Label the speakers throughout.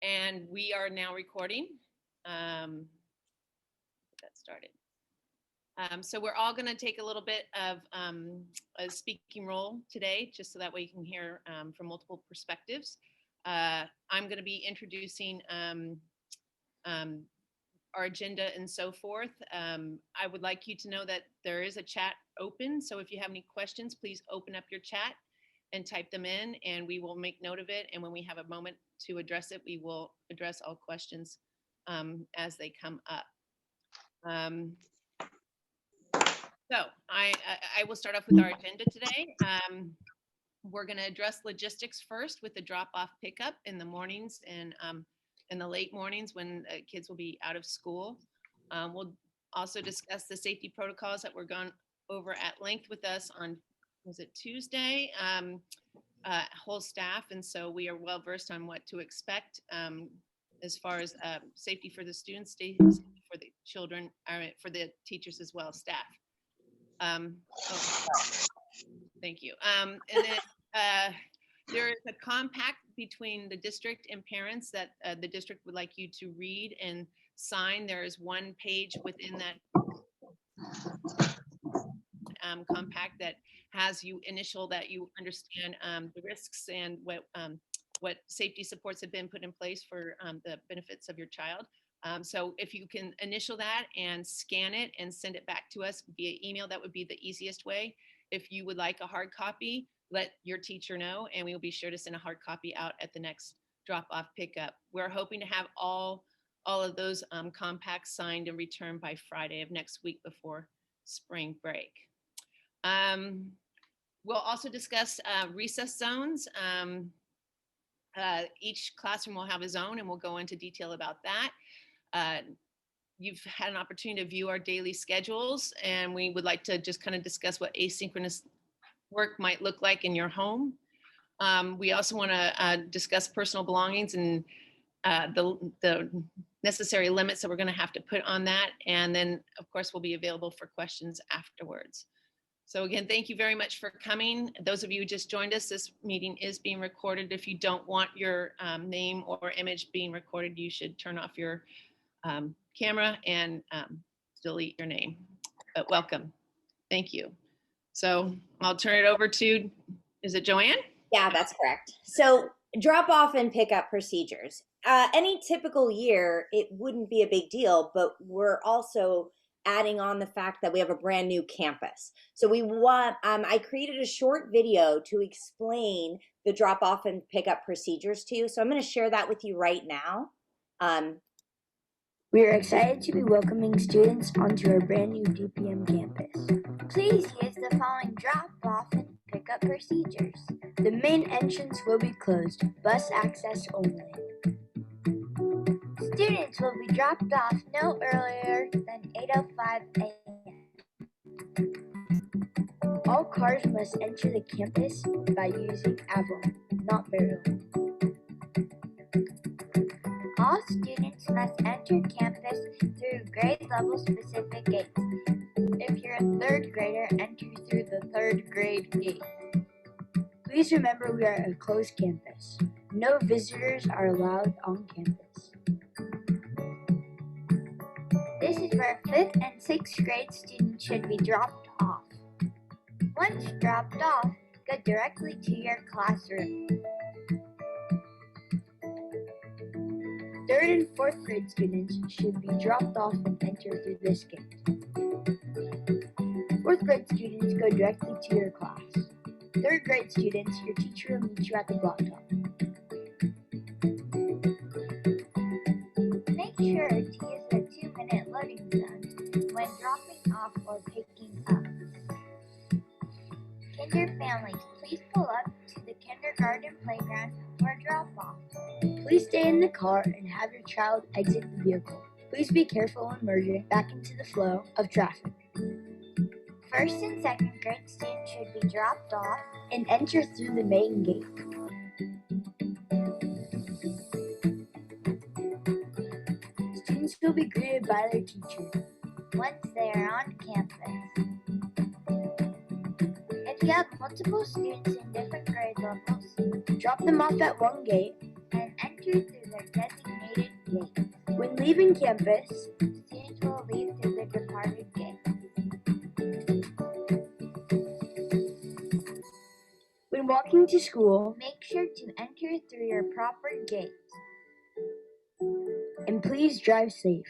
Speaker 1: And we are now recording. Get that started. So we're all going to take a little bit of a speaking role today, just so that way you can hear from multiple perspectives. I'm going to be introducing our agenda and so forth. I would like you to know that there is a chat open. So if you have any questions, please open up your chat and type them in, and we will make note of it. And when we have a moment to address it, we will address all questions as they come up. So I will start off with our agenda today. We're going to address logistics first with the drop-off pickup in the mornings and in the late mornings when kids will be out of school. We'll also discuss the safety protocols that were gone over at length with us on, was it Tuesday? Whole staff, and so we are well versed on what to expect as far as safety for the students, safety for the children, for the teachers as well as staff. Thank you. And then there is a compact between the district and parents that the district would like you to read and sign. There is one page within that compact that has you initial that you understand the risks and what safety supports have been put in place for the benefits of your child. So if you can initial that and scan it and send it back to us via email, that would be the easiest way. If you would like a hard copy, let your teacher know, and we will be sure to send a hard copy out at the next drop-off pickup. We're hoping to have all of those compacts signed and returned by Friday of next week before spring break. We'll also discuss recess zones. Each classroom will have a zone, and we'll go into detail about that. You've had an opportunity to view our daily schedules, and we would like to just kind of discuss what asynchronous work might look like in your home. We also want to discuss personal belongings and the necessary limits that we're going to have to put on that. And then, of course, we'll be available for questions afterwards. So again, thank you very much for coming. Those of you who just joined us, this meeting is being recorded. If you don't want your name or image being recorded, you should turn off your camera and delete your name. But welcome. Thank you. So I'll turn it over to, is it Joanne?
Speaker 2: Yeah, that's correct. So drop off and pick up procedures. Any typical year, it wouldn't be a big deal, but we're also adding on the fact that we have a brand new campus. So we want, I created a short video to explain the drop off and pick up procedures to you. So I'm going to share that with you right now.
Speaker 3: We are excited to be welcoming students onto our brand new DPM campus. Please use the following drop-off and pick-up procedures. The main entrance will be closed, bus access only. Students will be dropped off no earlier than 8:05 a.m. All cars must enter the campus by using Avalon, not Maryland. All students must enter campus through grade level specific gates. If you're a third grader, enter through the third grade gate. Please remember we are a closed campus. No visitors are allowed on campus. This is where 5th and 6th grade students should be dropped off. Once dropped off, go directly to your classroom. 3rd and 4th grade students should be dropped off and enter through this gate. 4th grade students go directly to your class. 3rd grade students, your teacher will meet you at the block top. Make sure to use the 2-minute loading zone when dropping off or picking up. Kinder families, please pull up to the kindergarten playground for drop-off. Please stay in the car and have your child exit the vehicle. Please be careful when merging back into the flow of traffic. 1st and 2nd grade students should be dropped off and enter through the main gate. Students will be greeted by their teacher once they are on campus. If you have multiple students in different grade levels, drop them off at one gate and enter through their designated gate. When leaving campus, students will leave through the departed gate. When walking to school, make sure to enter through your proper gate. And please drive safe.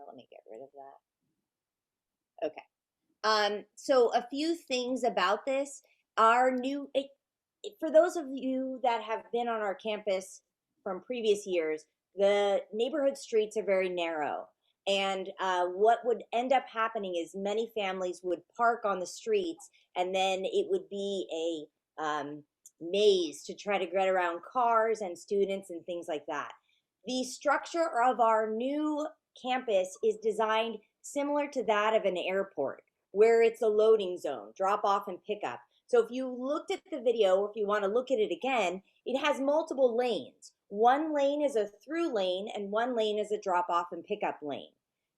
Speaker 2: Let me get rid of that. Okay. So a few things about this. Our new, for those of you that have been on our campus from previous years, the neighborhood streets are very narrow. And what would end up happening is many families would park on the streets, and then it would be a maze to try to get around cars and students and things like that. The structure of our new campus is designed similar to that of an airport, where it's a loading zone, drop off and pick up. So if you looked at the video, or if you want to look at it again, it has multiple lanes. One lane is a through lane and one lane is a drop off and pick up lane.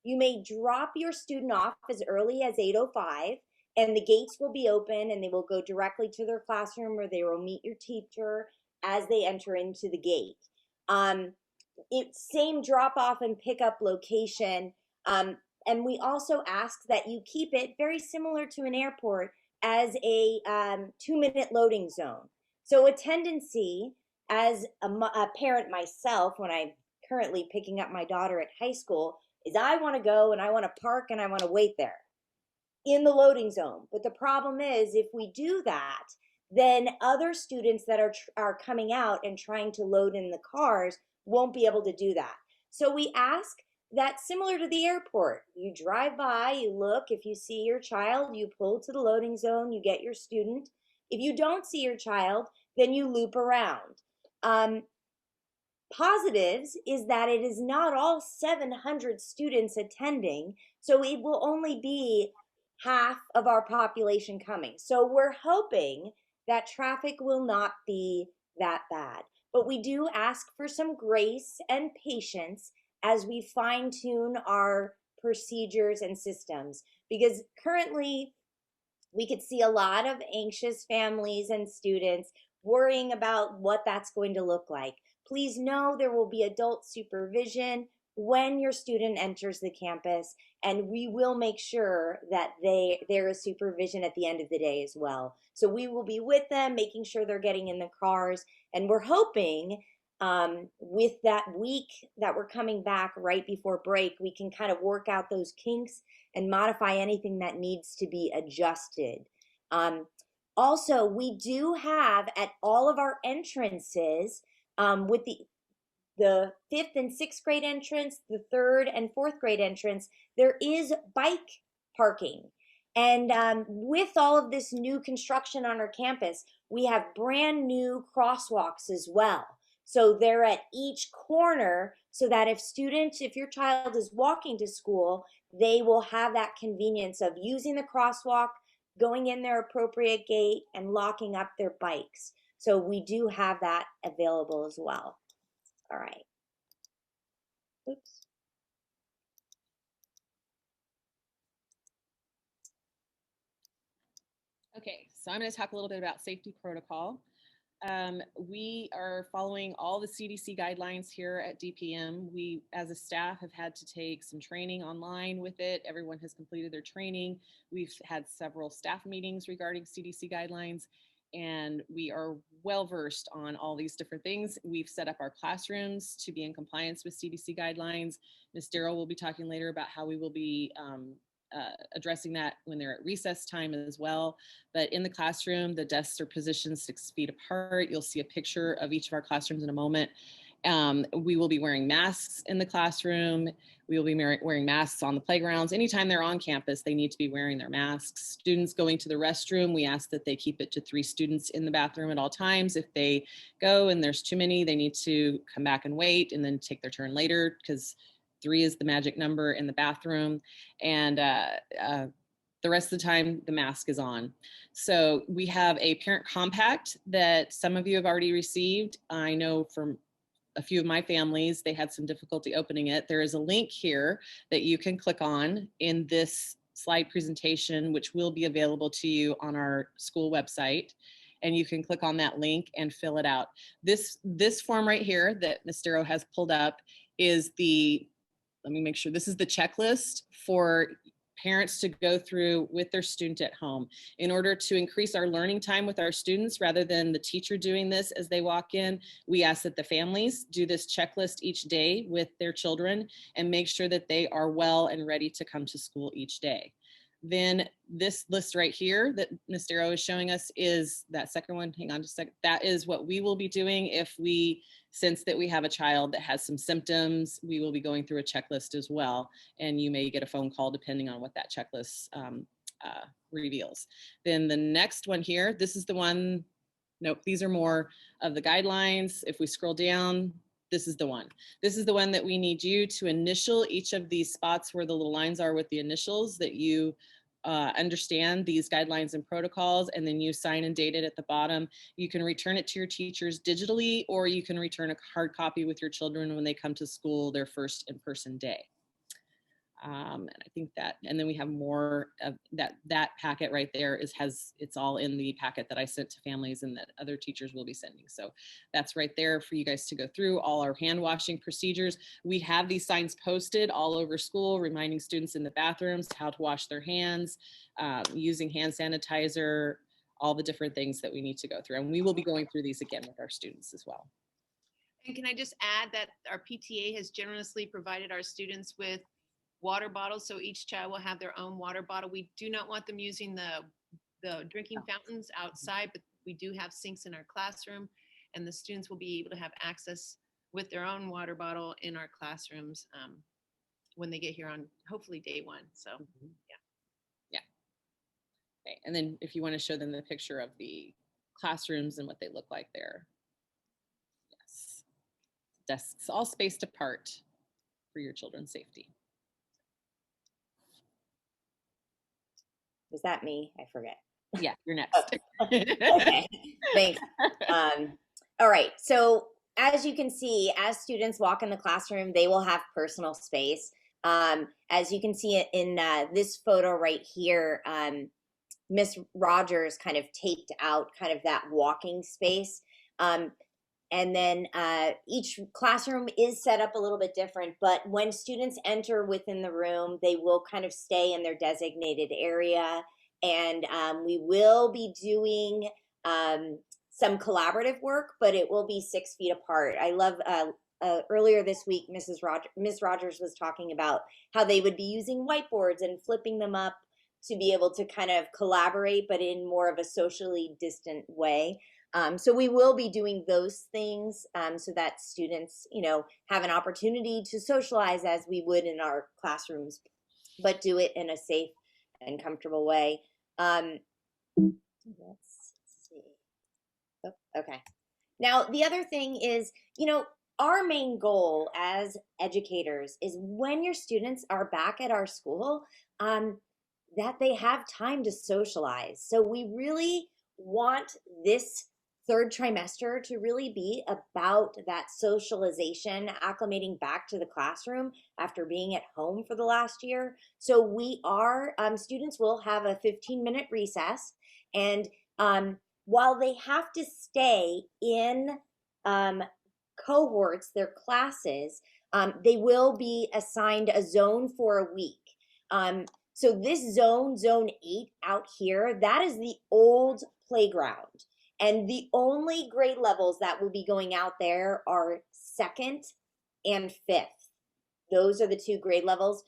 Speaker 2: You may drop your student off as early as 8:05, and the gates will be open and they will go directly to their classroom, where they will meet your teacher as they enter into the gate. It's same drop off and pick up location. And we also ask that you keep it very similar to an airport as a 2-minute loading zone. So a tendency as a parent myself, when I'm currently picking up my daughter at high school, is I want to go and I want to park and I want to wait there in the loading zone. But the problem is, if we do that, then other students that are coming out and trying to load in the cars won't be able to do that. So we ask that, similar to the airport, you drive by, you look, if you see your child, you pull to the loading zone, you get your student. If you don't see your child, then you loop around. Positives is that it is not all 700 students attending, so it will only be half of our population coming. So we're hoping that traffic will not be that bad. But we do ask for some grace and patience as we fine tune our procedures and systems, because currently we could see a lot of anxious families and students worrying about what that's going to look like. Please know there will be adult supervision when your student enters the campus, and we will make sure that there is supervision at the end of the day as well. So we will be with them, making sure they're getting in the cars, and we're hoping with that week that we're coming back right before break, we can kind of work out those kinks and modify anything that needs to be adjusted. Also, we do have at all of our entrances, with the 5th and 6th grade entrance, the 3rd and 4th grade entrance, there is bike parking. And with all of this new construction on our campus, we have brand new crosswalks as well. So they're at each corner, so that if your child is walking to school, they will have that convenience of using the crosswalk, going in their appropriate gate, and locking up their bikes. So we do have that available as well. All right. Oops.
Speaker 4: Okay, so I'm going to talk a little bit about safety protocol. We are following all the CDC guidelines here at DPM. We, as a staff, have had to take some training online with it. Everyone has completed their training. We've had several staff meetings regarding CDC guidelines, and we are well versed on all these different things. We've set up our classrooms to be in compliance with CDC guidelines. Ms. Darrell will be talking later about how we will be addressing that when they're at recess time as well. But in the classroom, the desks are positioned 6 feet apart. You'll see a picture of each of our classrooms in a moment. We will be wearing masks in the classroom. We will be wearing masks on the playgrounds. Anytime they're on campus, they need to be wearing their masks. Students going to the restroom, we ask that they keep it to 3 students in the bathroom at all times. If they go and there's too many, they need to come back and wait and then take their turn later, because 3 is the magic number in the bathroom. And the rest of the time, the mask is on. So we have a parent compact that some of you have already received. I know from a few of my families, they had some difficulty opening it. There is a link here that you can click on in this slide presentation, which will be available to you on our school website. and you can click on that link and fill it out. This form right here that Ms. Darrow has pulled up is let me make sure, this is the checklist for parents to go through with their student at home in order to increase our learning time with our students. Rather than the teacher doing this as they walk in, we ask that the families do this checklist each day with their children and make sure that they are well and ready to come to school each day. Then this list right here that Ms. Darrow is showing us is that second one. Hang on just a second. That is what we will be doing if we sense that we have a child that has some symptoms. We will be going through a checklist as well, and you may get a phone call depending on what that checklist reveals. Then the next one here, this is the one. Nope, these are more of the guidelines. If we scroll down, this is the one. This is the one that we need you to initial each of these spots where the little lines are with the initials, that you understand these guidelines and protocols, and then you sign and date it at the bottom. You can return it to your teachers digitally, or you can return a hard copy with your children when they come to school their first in-person day. And I think that, and then we have more of that packet right there it's all in the packet that I sent to families and that other teachers will be sending. So that's right there for you guys to go through all our hand washing procedures. We have these signs posted all over school, reminding students in the bathrooms how to wash their hands, using hand sanitizer, all the different things that we need to go through. And we will be going through these again with our students as well.
Speaker 1: And can I just add that our PTA has generously provided our students with water bottles, so each child will have their own water bottle. We do not want them using the drinking fountains outside, but we do have sinks in our classroom, and the students will be able to have access with their own water bottle in our classrooms when they get here on hopefully day one. So yeah.
Speaker 4: Okay. And then if you want to show them the picture of the classrooms and what they look like there. Yes. Desks all spaced apart for your children's safety.
Speaker 2: Was that me? I forget.
Speaker 4: Yeah, you're next.
Speaker 2: Okay, thanks. All right, so as you can see, as students walk in the classroom, they will have personal space. As you can see in this photo right here, Miss Rogers kind of taped out kind of that walking space. And then each classroom is set up a little bit different, but when students enter within the room, they will kind of stay in their designated area. And we will be doing some collaborative work, but it will be 6 feet apart. I love, earlier this week, Miss Rogers was talking about how they would be using whiteboards and flipping them up to be able to kind of collaborate, but in more of a socially distant way. So we will be doing those things so that students, have an opportunity to socialize as we would in our classrooms, but do it in a safe and comfortable way. Let's see. Oh, okay. Now, the other thing is, our main goal as educators is when your students are back at our school, that they have time to socialize. So we really want this third trimester to really be about that socialization, acclimating back to the classroom after being at home for the last year. So we are, students will have a 15-minute recess, and while they have to stay in cohorts, their classes, they will be assigned a zone for a week. So this zone 8 out here, that is the old playground. And the only grade levels that will be going out there are 2nd and 5th. Those are the 2 grade levels.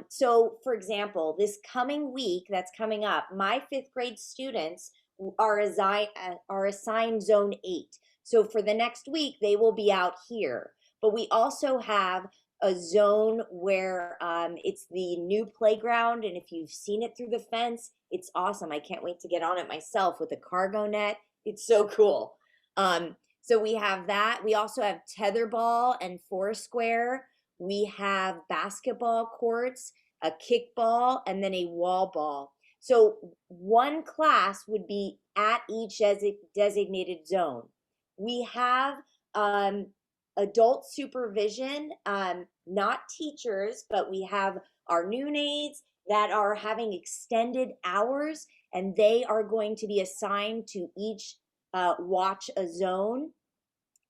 Speaker 2: So for example, this coming week that's coming up, my 5th grade students are assigned zone 8. So for the next week, they will be out here. But we also have a zone where it's the new playground, and if you've seen it through the fence, it's awesome. I can't wait to get on it myself with a cargo net. It's so cool. So we have that. We also have tetherball and foursquare. We have basketball courts, a kickball, and then a wall ball. So one class would be at each designated zone. We have adult supervision, not teachers, but we have our neonates that are having extended hours, and they are going to be assigned to each watch a zone.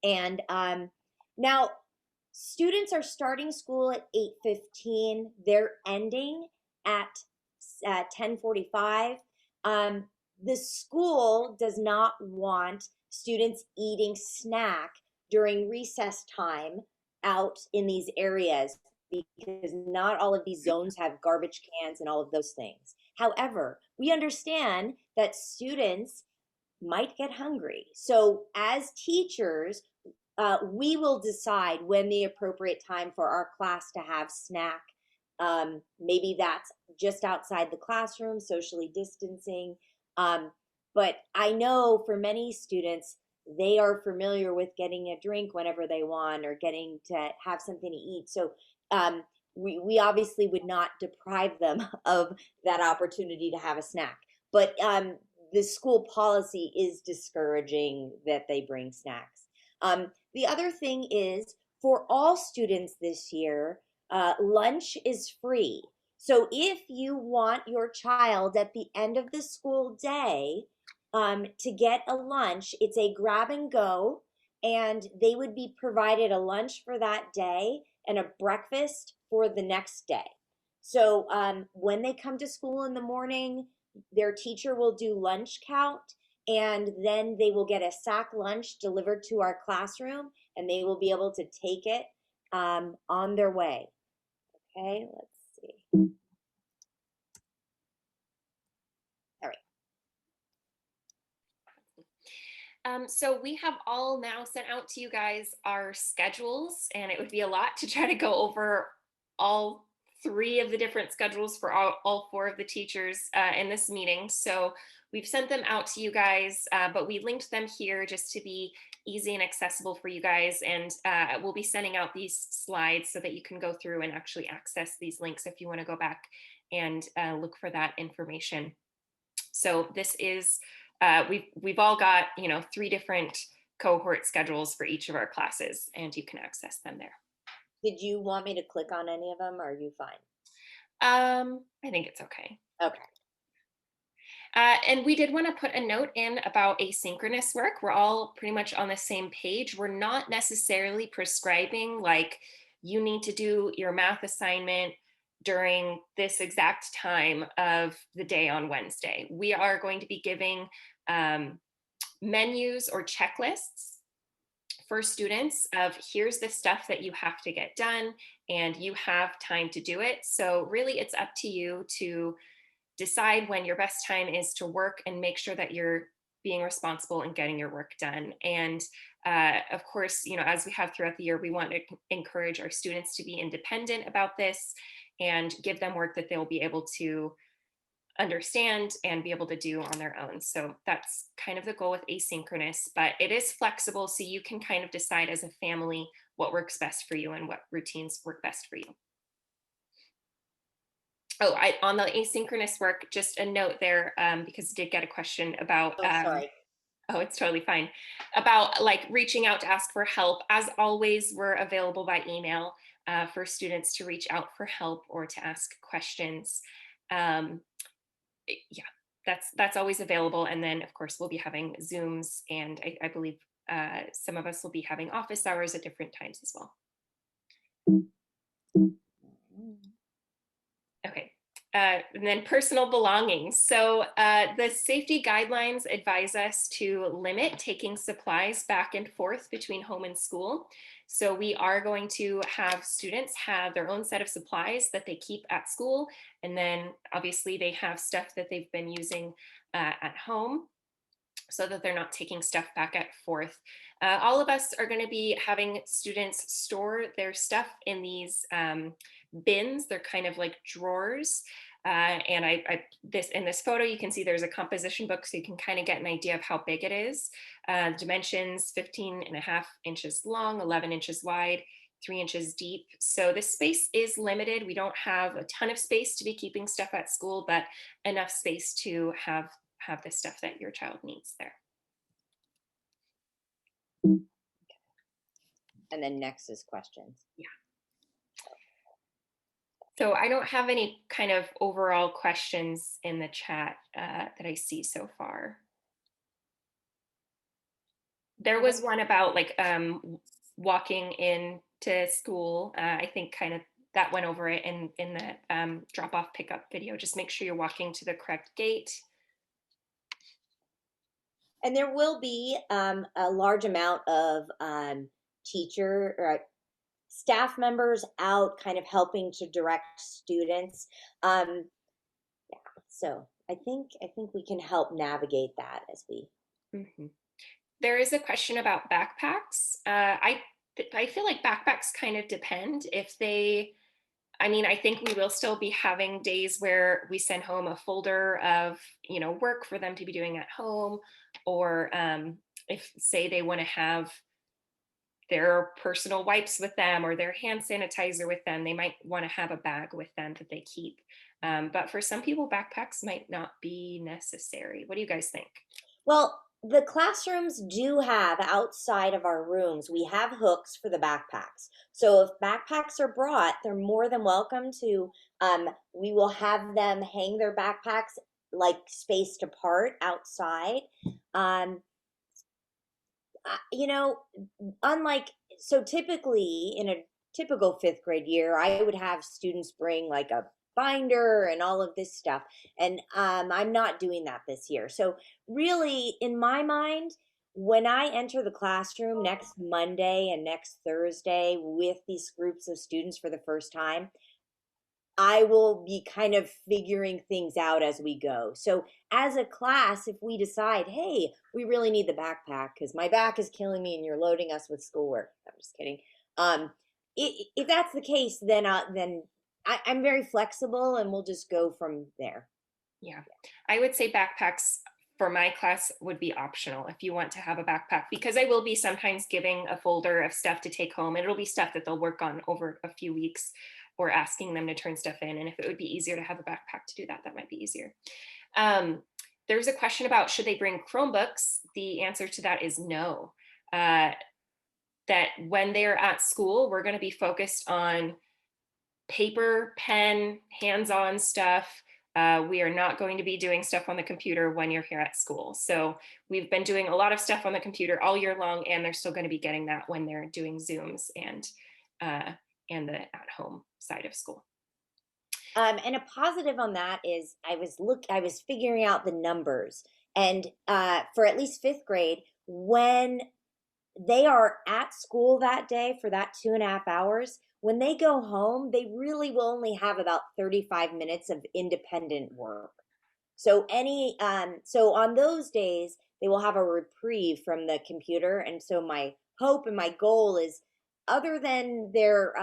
Speaker 2: And now students are starting school at 8:15. They're ending at 10:45. The school does not want students eating snack during recess time out in these areas because not all of these zones have garbage cans and all of those things. However, we understand that students might get hungry. So, as teachers, we will decide when the appropriate time for our class to have snack. Maybe that's just outside the classroom, socially distancing. Um, but I know for many students, they are familiar with getting a drink whenever they want or getting to have something to eat. So we obviously would not deprive them of that opportunity to have a snack. But the school policy is discouraging that they bring snacks. The other thing is for all students this year, lunch is free. So if you want your child at the end of the school day to get a lunch, it's a grab and go, and they would be provided a lunch for that day and a breakfast for the next day. So when they come to school in the morning, their teacher will do lunch count, and then they will get a sack lunch delivered to our classroom, and they will be able to take it on their way. Okay, let's see. All right.
Speaker 5: So we have all now sent out to you guys our schedules, and it would be a lot to try to go over all three of the different schedules for all four of the teachers in this meeting. So we've sent them out to you guys, but we linked them here just to be easy and accessible for you guys. And we'll be sending out these slides so that you can go through and actually access these links if you want to go back and look for that information. So this is, we've all got, three different cohort schedules for each of our classes, and you can access them there.
Speaker 2: Did you want me to click on any of them, or are you fine?
Speaker 5: I think it's okay.
Speaker 2: Okay.
Speaker 5: And we did want to put a note in about asynchronous work. We're all pretty much on the same page. We're not necessarily prescribing like you need to do your math assignment during this exact time of the day on Wednesday. We are going to be giving menus or checklists for students of here's the stuff that you have to get done and you have time to do it. So really it's up to you to decide when your best time is to work and make sure that you're being responsible and getting your work done. And of course, as we have throughout the year, we want to encourage our students to be independent about this and give them work that they'll be able to understand and be able to do on their own. So that's kind of the goal with asynchronous, but it is flexible. So you can kind of decide as a family what works best for you and what routines work best for you. Oh, on the asynchronous work, just a note there, because I did get a question about,
Speaker 2: Sorry.
Speaker 5: oh, it's totally fine, about like reaching out to ask for help. As always, we're available by email for students to reach out for help or to ask questions. Yeah, that's always available. And then of course we'll be having Zooms, and I believe some of us will be having office hours at different times as well. Okay. And then personal belongings. So the safety guidelines advise us to limit taking supplies back and forth between home and school. So we are going to have students have their own set of supplies that they keep at school. And then obviously they have stuff that they've been using at home so that they're not taking stuff back and forth. All of us are going to be having students store their stuff in these bins. They're kind of like drawers. And in this photo, you can see there's a composition book, so you can kind of get an idea of how big it is. Dimensions 15.5 inches long, 11 inches wide, 3 inches deep. So the space is limited. We don't have a ton of space to be keeping stuff at school, but enough space to have the stuff that your child needs there.
Speaker 2: And then next is questions.
Speaker 5: Yeah. So I don't have any kind of overall questions in the chat that I see so far. There was one about like walking into school. I think kind of that went over it in the drop off pickup video. Just make sure you're walking to the correct gate.
Speaker 2: And there will be a large amount of teacher or staff members out kind of helping to direct students. Yeah, so I think we can help navigate that as we.
Speaker 5: Mm-hmm. There is a question about backpacks. I feel like backpacks kind of depend if they. I mean, I think we will still be having days where we send home a folder of, work for them to be doing at home, or if say they want to have their personal wipes with them or their hand sanitizer with them, they might want to have a bag with them that they keep. But for some people, backpacks might not be necessary. What do you guys think?
Speaker 2: Well, the classrooms do have outside of our rooms, we have hooks for the backpacks. So if backpacks are brought, they're more than welcome to, we will have them hang their backpacks like spaced apart outside. Unlike, so typically in a typical fifth grade year, I would have students bring like a binder and all of this stuff. And I'm not doing that this year. So really, in my mind, when I enter the classroom next Monday and next Thursday with these groups of students for the first time, I will be kind of figuring things out as we go. So as a class, if we decide, hey, we really need the backpack because my back is killing me and you're loading us with schoolwork. I'm just kidding. If that's the case, then I'm very flexible and we'll just go from there.
Speaker 5: Yeah, I would say backpacks for my class would be optional if you want to have a backpack, because I will be sometimes giving a folder of stuff to take home, and it'll be stuff that they'll work on over a few weeks, or asking them to turn stuff in. And if it would be easier to have a backpack to do that, that might be easier. There's a question about should they bring Chromebooks? The answer to that is no. That when they're at school, we're going to be focused on paper, pen, hands-on stuff. We are not going to be doing stuff on the computer when you're here at school. So we've been doing a lot of stuff on the computer all year long, and they're still going to be getting that when they're doing Zooms and the at-home side of school.
Speaker 2: And a positive on that is I was figuring out the numbers, and for at least fifth grade, when they are at school that day for that 2.5 hours, when they go home, they really will only have about 35 minutes of independent work. So so on those days, they will have a reprieve from the computer. And so my hope and my goal is, other than their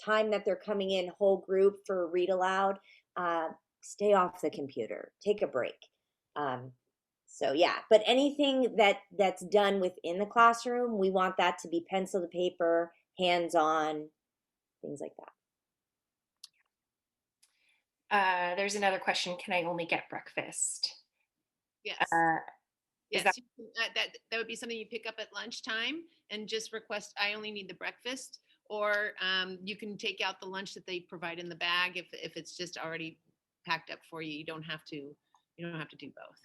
Speaker 2: time that they're coming in whole group for read aloud, stay off the computer, take a break. So yeah, but anything that's done within the classroom, we want that to be pencil to paper, hands-on, things like that.
Speaker 5: There's another question. Can I only get breakfast?
Speaker 1: Yes.
Speaker 5: Yes,
Speaker 1: that would be something you pick up at lunchtime and just request, I only need the breakfast, or you can take out the lunch that they provide in the bag if it's just already packed up for you. You don't have to do both.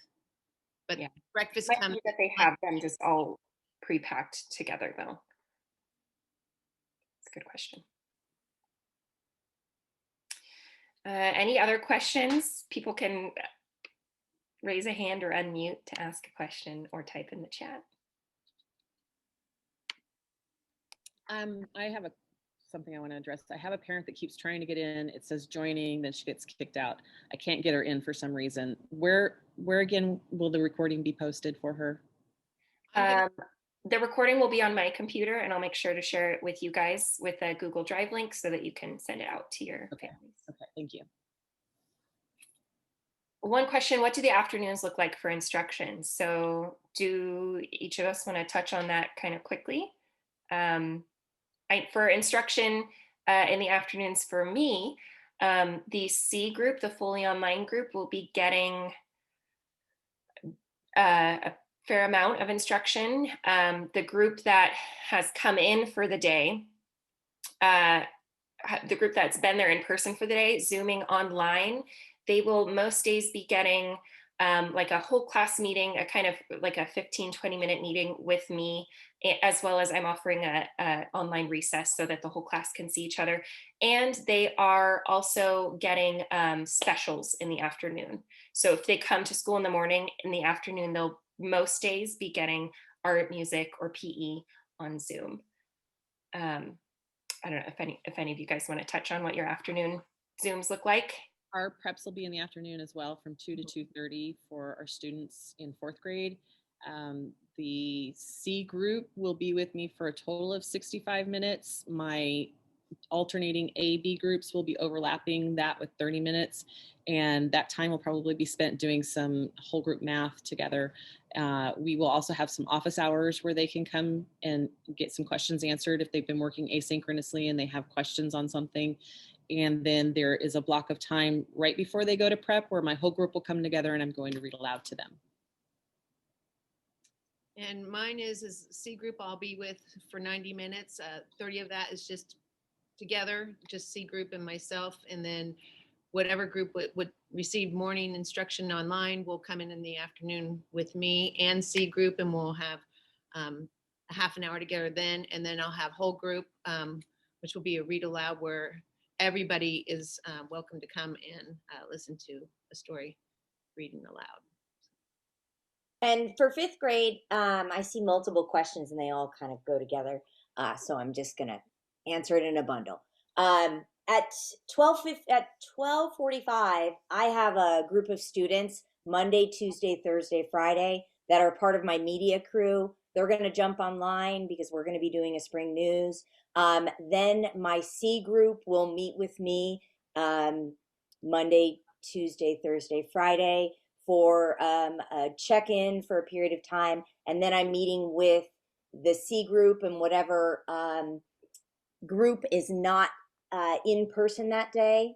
Speaker 1: But yeah, breakfast comes
Speaker 5: that they have them just all pre-packed together though. That's a good question. Any other questions? People can raise a hand or unmute to ask a question or type in the chat.
Speaker 4: I have something I want to address. I have a parent that keeps trying to get in. It says joining, then she gets kicked out. I can't get her in for some reason. Where again will the recording be posted for her?
Speaker 5: The recording will be on my computer, and I'll make sure to share it with you guys with a Google Drive link so that you can send it out to your families.
Speaker 4: Okay, thank you.
Speaker 5: One question, what do the afternoons look like for instruction? So do each of us want to touch on that kind of quickly? For instruction in the afternoons for me, the C group, the fully online group, will be getting a fair amount of instruction. The group that has come in for the day, the group that's been there in person for the day, Zooming online, they will most days be getting like a whole class meeting, a kind of like a 15-20 minute meeting with me, as well as I'm offering a online recess so that the whole class can see each other. And they are also getting specials in the afternoon. So if they come to school in the morning, in the afternoon, they'll most days be getting art, music, or PE on Zoom. I don't know if any of you guys want to touch on what your afternoon Zooms look like.
Speaker 4: Our preps will be in the afternoon as well, from 2 to 2:30 for our students in fourth grade. The C group will be with me for a total of 65 minutes. My alternating A, B groups will be overlapping that with 30 minutes. And that time will probably be spent doing some whole group math together. We will also have some office hours where they can come and get some questions answered if they've been working asynchronously and they have questions on something. And then there is a block of time right before they go to prep where my whole group will come together and I'm going to read aloud to them.
Speaker 1: And mine is C group I'll be with for 90 minutes. 30 of that is just together, just C group and myself. And then whatever group would receive morning instruction online will come in the afternoon with me and C group, and we'll have a half an hour together then. And then I'll have whole group, which will be a read aloud where everybody is welcome to come and listen to a story reading aloud.
Speaker 2: And for fifth grade, I see multiple questions and they all kind of go together. So I'm just going to answer it in a bundle. At 12:45, I have a group of students Monday, Tuesday, Thursday, Friday that are part of my media crew. They're going to jump online because we're going to be doing a spring news. Then my C group will meet with me Monday, Tuesday, Thursday, Friday for a check-in for a period of time. And then I'm meeting with the C group and whatever group is not in person that day.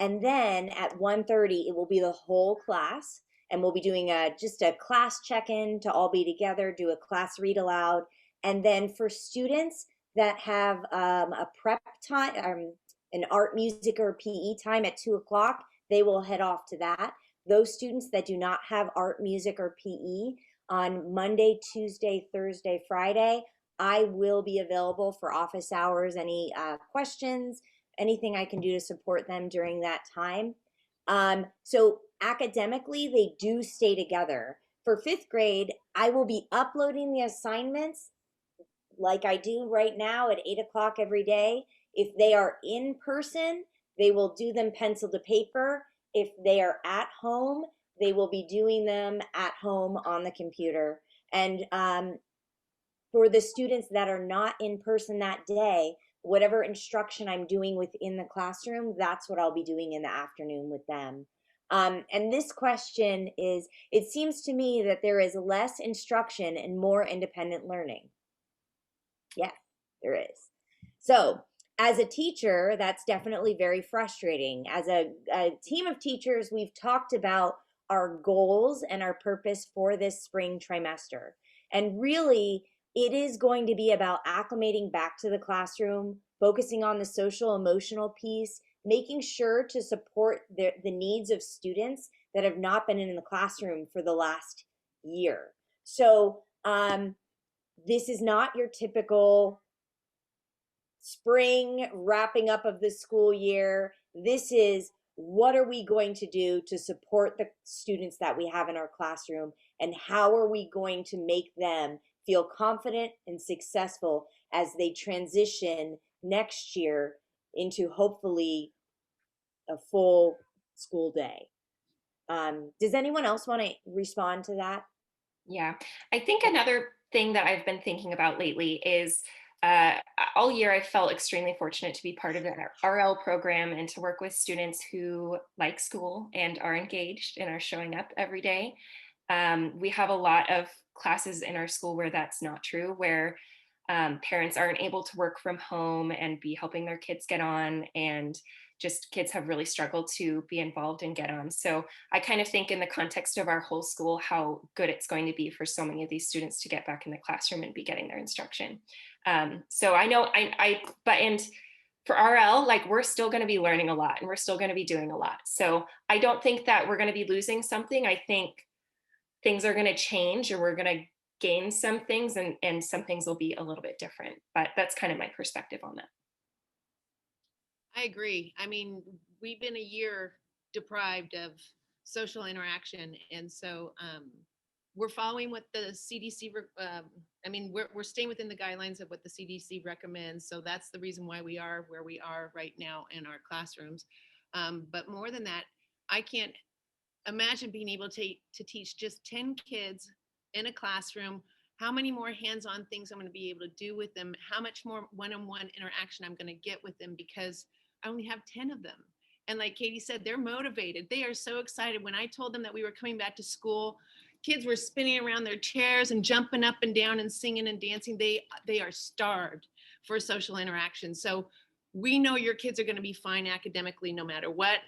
Speaker 2: And then at 1:30, it will be the whole class. And we'll be doing just a class check-in to all be together, do a class read aloud. And then for students that have a prep time, an art, music, or PE time at 2 o'clock, they will head off to that. Those students that do not have art, music, or PE on Monday, Tuesday, Thursday, Friday, I will be available for office hours, any questions, anything I can do to support them during that time. So academically, they do stay together. For fifth grade, I will be uploading the assignments like I do right now at 8 o'clock every day. If they are in person, they will do them pencil to paper. If they are at home, they will be doing them at home on the computer. And for the students that are not in person that day, whatever instruction I'm doing within the classroom, that's what I'll be doing in the afternoon with them. And this question is, it seems to me that there is less instruction and more independent learning. Yeah, there is. So as a teacher, that's definitely very frustrating. As a team of teachers, we've talked about our goals and our purpose for this spring trimester. And really, it is going to be about acclimating back to the classroom, focusing on the social emotional piece, making sure to support the needs of students that have not been in the classroom for the last year. So this is not your typical spring wrapping up of the school year. This is, what are we going to do to support the students that we have in our classroom, and how are we going to make them feel confident and successful as they transition next year into hopefully a full school day. Does anyone else want to respond to that?
Speaker 5: Yeah, I think another thing that I've been thinking about lately is all year I felt extremely fortunate to be part of the RL program and to work with students who like school and are engaged and are showing up every day. We have a lot of classes in our school where that's not true, where parents aren't able to work from home and be helping their kids get on, and just kids have really struggled to be involved and get on. So I kind of think in the context of our whole school, how good it's going to be for so many of these students to get back in the classroom and be getting their instruction. So I know for RL, like we're still going to be learning a lot and we're still going to be doing a lot. So I don't think that we're going to be losing something. I think things are going to change and we're going to gain some things, and some things will be a little bit different. But that's kind of my perspective on that.
Speaker 1: I agree. I mean, we've been a year deprived of social interaction. And so we're following what the CDC, I mean, we're staying within the guidelines of what the CDC recommends. So that's the reason why we are where we are right now in our classrooms. But more than that, I can't imagine being able to teach just 10 kids in a classroom, how many more hands-on things I'm going to be able to do with them, how much more one-on-one interaction I'm going to get with them, because I only have 10 of them. And like Katie said, they're motivated. They are so excited. When I told them that we were coming back to school, kids were spinning around their chairs and jumping up and down and singing and dancing. They are starved for social interaction. So we know your kids are going to be fine academically no matter what,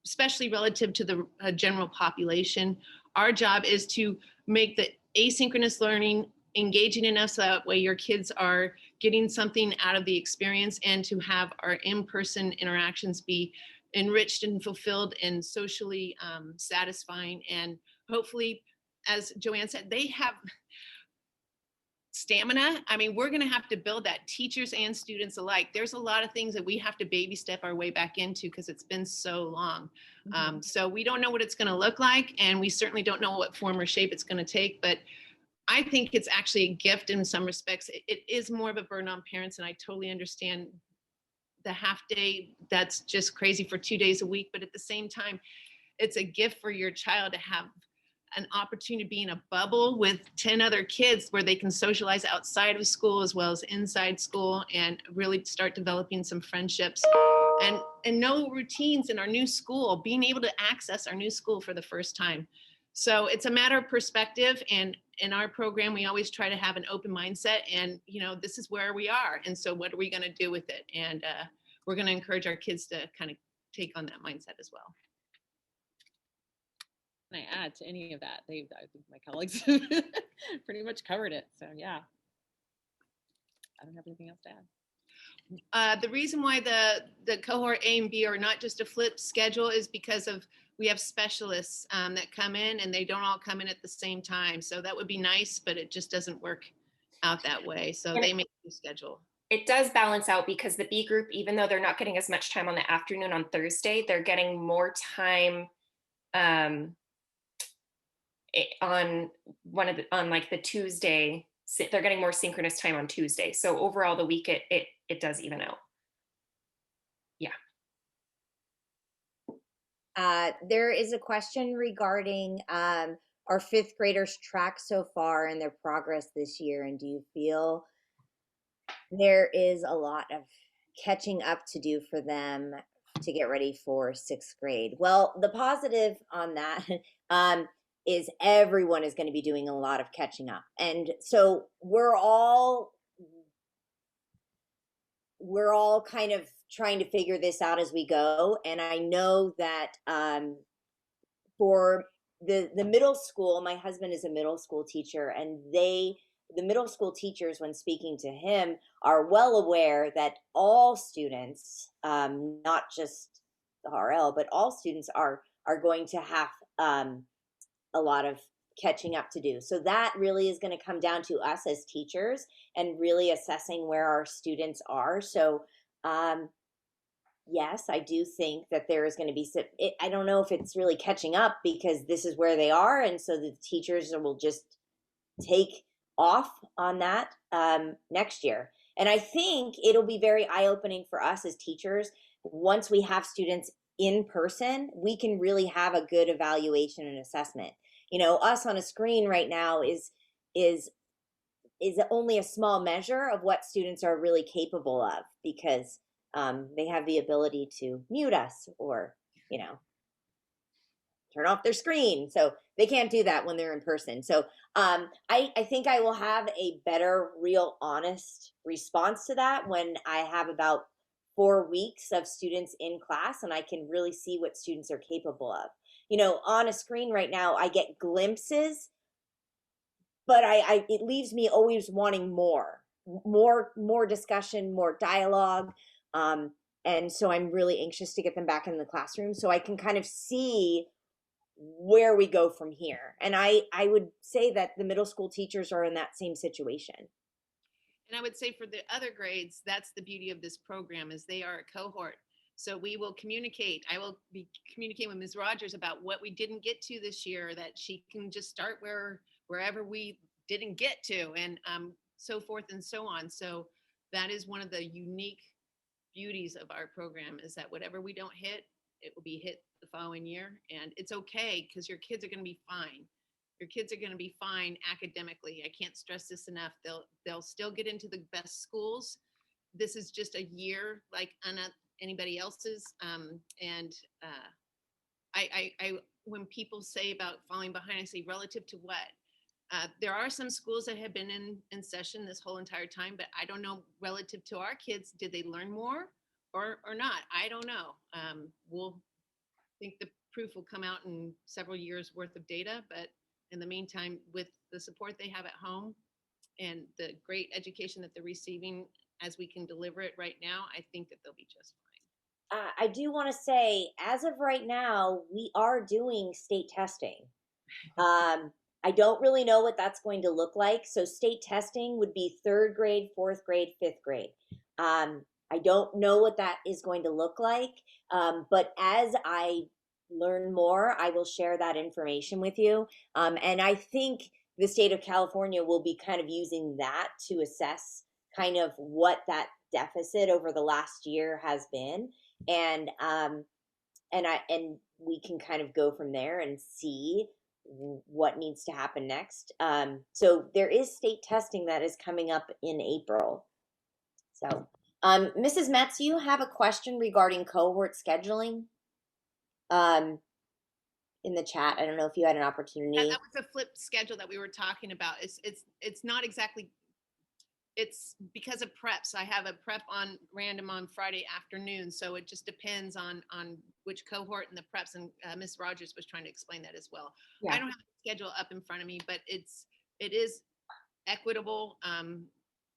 Speaker 1: especially relative to the general population. Our job is to make the asynchronous learning engaging enough so that way your kids are getting something out of the experience, and to have our in-person interactions be enriched and fulfilled and socially satisfying. And hopefully, as Joanne said, they have stamina. I mean, we're going to have to build that, teachers and students alike. There's a lot of things that we have to baby step our way back into because it's been so long. So we don't know what it's going to look like, and we certainly don't know what form or shape it's going to take. But I think it's actually a gift in some respects. It is more of a burden on parents, and I totally understand the half day. That's just crazy for 2 days a week. But at the same time, it's a gift for your child to have an opportunity to be in a bubble with 10 other kids where they can socialize outside of school as well as inside school, and really start developing some friendships and know routines in our new school, being able to access our new school for the first time. So it's a matter of perspective, and in our program, we always try to have an open mindset, and this is where we are. And so what are we going to do with it? And we're going to encourage our kids to kind of take on that mindset as well.
Speaker 4: Can I add to any of that? I think my colleagues pretty much covered it. So yeah, I don't have anything else to add.
Speaker 1: The reason why the cohort A and B are not just a flip schedule is because we have specialists that come in, and they don't all come in at the same time. So that would be nice, but it just doesn't work out that way. So they make a schedule. It
Speaker 5: does balance out because the B group, even though they're not getting as much time on the afternoon on Thursday, they're getting more time on like the Tuesday. They're getting more synchronous time on Tuesday. So overall the week it does even out. Yeah.
Speaker 2: There is a question regarding our fifth graders track so far and their progress this year, and do you feel there is a lot of catching up to do for them to get ready for sixth grade? Well, the positive on that is everyone is going to be doing a lot of catching up, and so we're all kind of trying to figure this out as we go. And I know that for the middle school, my husband is a middle school teacher, and the middle school teachers, when speaking to him, are well aware that all students, not just the RL, but all students are going to have a lot of catching up to do. So that really is going to come down to us as teachers and really assessing where our students are. So yes, I do think that there is going to be I don't know if it's really catching up because this is where they are, and so the teachers will just take off on that next year. And I think it'll be very eye-opening for us as teachers. Once we have students in person, we can really have a good evaluation and assessment. Us on a screen right now is only a small measure of what students are really capable of, because they have the ability to mute us or, turn off their screen. So they can't do that when they're in person. So I think I will have a better, real, honest response to that when I have about 4 weeks of students in class, and I can really see what students are capable of. On a screen right now, I get glimpses, but it leaves me always wanting more discussion, more dialogue. and so I'm really anxious to get them back in the classroom so I can kind of see where we go from here. And I would say that the middle school teachers are in that same situation.
Speaker 1: And I would say for the other grades, that's the beauty of this program is they are a cohort. So we will communicate. I will be communicating with Ms. Rogers about what we didn't get to this year, that she can just start wherever we didn't get to, and so forth and so on. So that is one of the unique beauties of our program, is that whatever we don't hit, it will be hit the following year. And it's okay, because your kids are going to be fine. Your kids are going to be fine academically. I can't stress this enough. They'll still get into the best schools. This is just a year like anybody else's. And when people say about falling behind, I say relative to what? There are some schools that have been in session this whole entire time, but I don't know relative to our kids, did they learn more or not? I don't know. We'll think the proof will come out in several years worth of data, but in the meantime, with the support they have at home and the great education that they're receiving as we can deliver it right now, I think that they'll be just fine.
Speaker 2: I do want to say, as of right now, we are doing state testing. I don't really know what that's going to look like. So state testing would be 3rd grade, 4th grade, 5th grade. I don't know what that is going to look like. But as I learn more, I will share that information with you. And I think the state of California will be kind of using that to assess kind of what that deficit over the last year has been. And we can kind of go from there and see what needs to happen next. So there is state testing that is coming up in April. So, Mrs. Metz, you have a question regarding cohort scheduling in the chat. I don't know if you had an opportunity.
Speaker 1: Yeah, that was a flipped schedule that we were talking about. It's not exactly. It's because of preps. I have a prep on random on Friday afternoon, so it just depends on which cohort and the preps. And Ms. Rogers was trying to explain that as well.
Speaker 5: Yeah.
Speaker 1: I don't have the schedule up in front of me, but it is equitable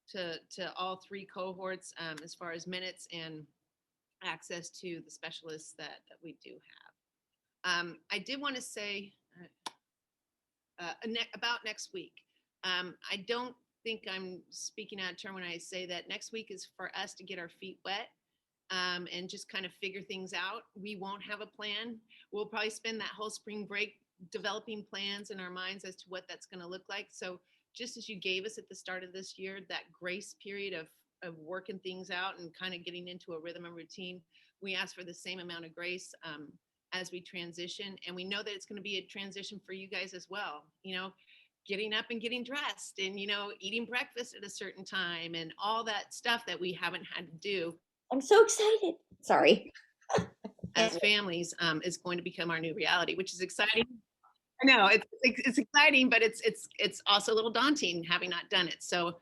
Speaker 1: to all 3 cohorts as far as minutes and access to the specialists that we do have. I did want to say about next week. I don't think I'm speaking out of turn when I say that next week is for us to get our feet wet and just kind of figure things out. We won't have a plan. We'll probably spend that whole spring break developing plans in our minds as to what that's going to look like. So just as you gave us at the start of this year, that grace period of working things out and kind of getting into a rhythm and routine, we ask for the same amount of grace as we transition. And we know that it's going to be a transition for you guys as well. Getting up and getting dressed and, eating breakfast at a certain time and all that stuff that we haven't had to do.
Speaker 2: I'm so excited. Sorry.
Speaker 1: As families is going to become our new reality, which is exciting. I know it's exciting, but it's also a little daunting having not done it. So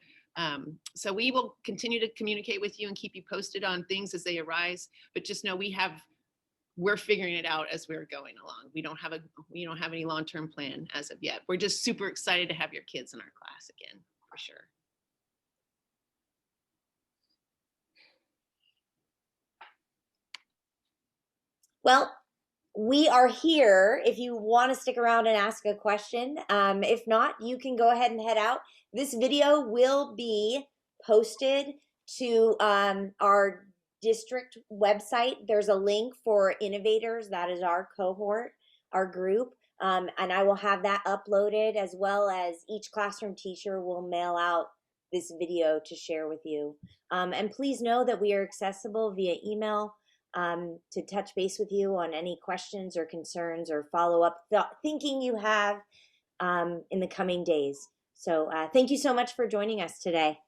Speaker 1: we will continue to communicate with you and keep you posted on things as they arise, but just know we're figuring it out as we're going along. We don't have any long-term plan as of yet. We're just super excited to have your kids in our class again, for sure.
Speaker 2: Well, we are here if you want to stick around and ask a question. If not, you can go ahead and head out. This video will be posted to our district website. There's a link for Innovators. That is our cohort, our group. And I will have that uploaded, as well as each classroom teacher will mail out this video to share with you. And please know that we are accessible via email to touch base with you on any questions or concerns or follow-up thinking you have in the coming days. So thank you so much for joining us today.